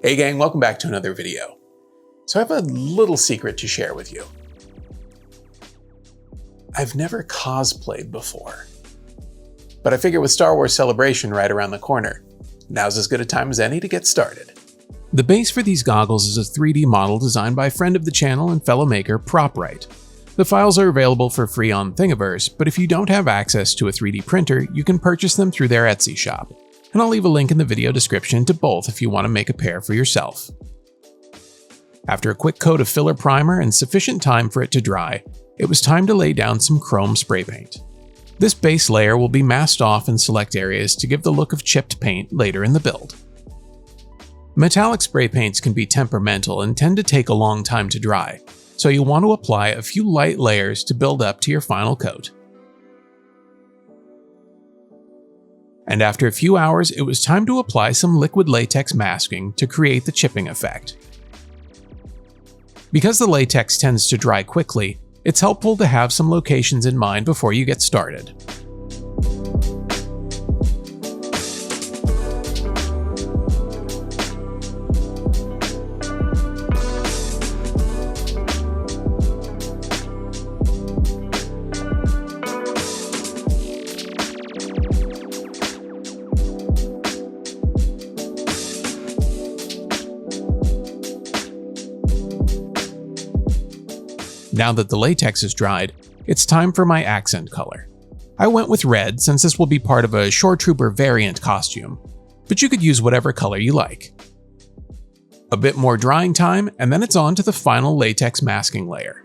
Hey gang, welcome back to another video. So I have a little secret to share with you. I've never cosplayed before, but I figure with Star Wars Celebration right around the corner, now's as good a time as any to get started. The base for these goggles is a 3D model designed by a friend of the channel and fellow maker, PropRite. The files are available for free on Thingiverse, but if you don't have access to a 3D printer, you can purchase them through their Etsy shop. And I'll leave a link in the video description to both if you want to make a pair for yourself. After a quick coat of filler primer and sufficient time for it to dry, it was time to lay down some chrome spray paint. This base layer will be masked off in select areas to give the look of chipped paint later in the build. Metallic spray paints can be temperamental and tend to take a long time to dry, so you'll want to apply a few light layers to build up to your final coat. And after a few hours, it was time to apply some liquid latex masking to create the chipping effect. Because the latex tends to dry quickly, it's helpful to have some locations in mind before you get started. Now that the latex is dried, it's time for my accent color. I went with red since this will be part of a Shoretrooper variant costume, but you could use whatever color you like. A bit more drying time, and then it's on to the final latex masking layer.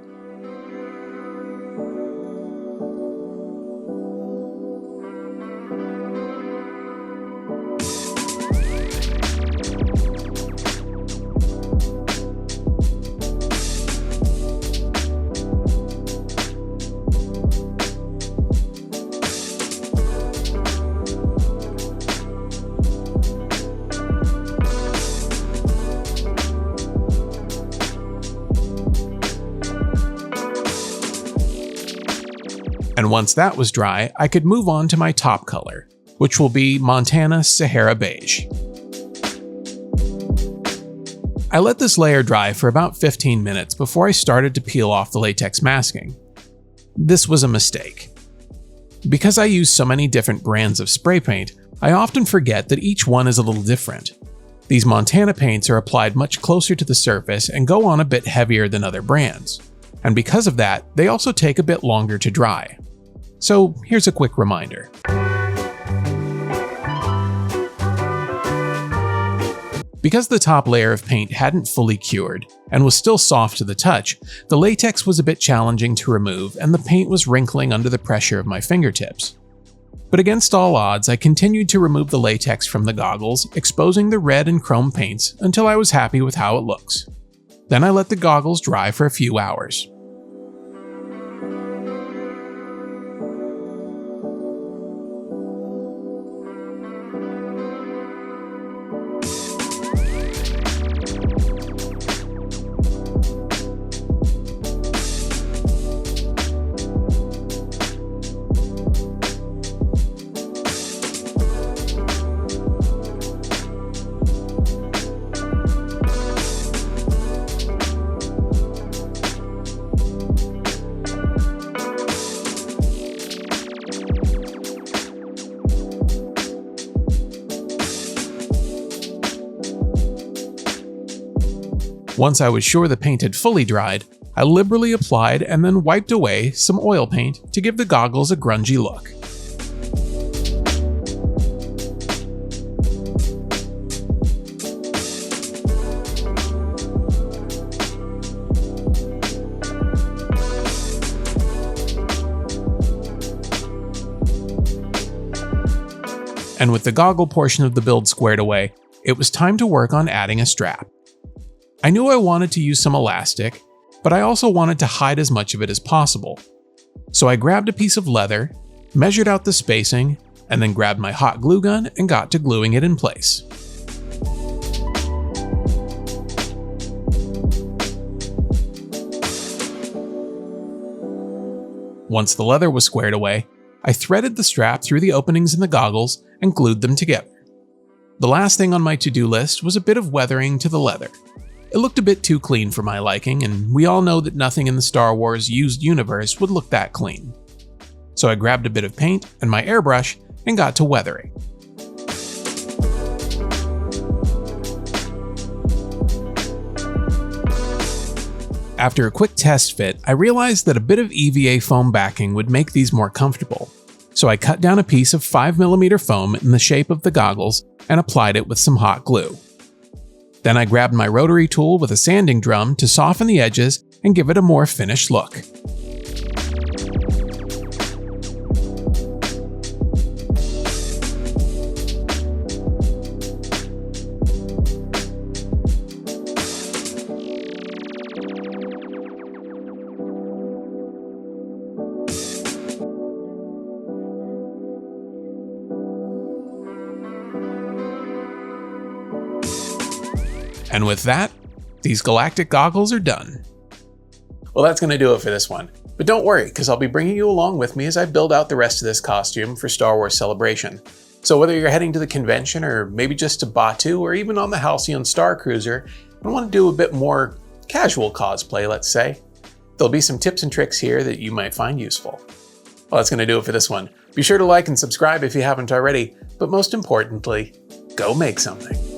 And once that was dry, I could move on to my top color, which will be Montana Sahara Beige. I let this layer dry for about 15 minutes before I started to peel off the latex masking. This was a mistake. Because I use so many different brands of spray paint, I often forget that each one is a little different. These Montana paints are applied much closer to the surface and go on a bit heavier than other brands. And because of that, they also take a bit longer to dry. So here's a quick reminder. Because the top layer of paint hadn't fully cured and was still soft to the touch, the latex was a bit challenging to remove and the paint was wrinkling under the pressure of my fingertips. But against all odds, I continued to remove the latex from the goggles, exposing the red and chrome paints until I was happy with how it looks. Then I let the goggles dry for a few hours. Once I was sure the paint had fully dried, I liberally applied and then wiped away some oil paint to give the goggles a grungy look. And with the goggle portion of the build squared away, it was time to work on adding a strap. I knew I wanted to use some elastic, but I also wanted to hide as much of it as possible. So I grabbed a piece of leather, measured out the spacing, and then grabbed my hot glue gun and got to gluing it in place. Once the leather was squared away, I threaded the strap through the openings in the goggles and glued them together. The last thing on my to-do list was a bit of weathering to the leather. It looked a bit too clean for my liking, and we all know that nothing in the Star Wars used universe would look that clean. So I grabbed a bit of paint and my airbrush and got to weathering. After a quick test fit, I realized that a bit of EVA foam backing would make these more comfortable. So I cut down a piece of 5mm foam in the shape of the goggles and applied it with some hot glue. Then I grabbed my rotary tool with a sanding drum to soften the edges and give it a more finished look. And with that, these Galactic goggles are done. Well, that's going to do it for this one. But don't worry, because I'll be bringing you along with me as I build out the rest of this costume for Star Wars Celebration. So whether you're heading to the convention or maybe just to Batuu or even on the Halcyon Star Cruiser and want to do a bit more casual cosplay, let's say, there'll be some tips and tricks here that you might find useful. Well, that's going to do it for this one. Be sure to like and subscribe if you haven't already, but most importantly, go make something.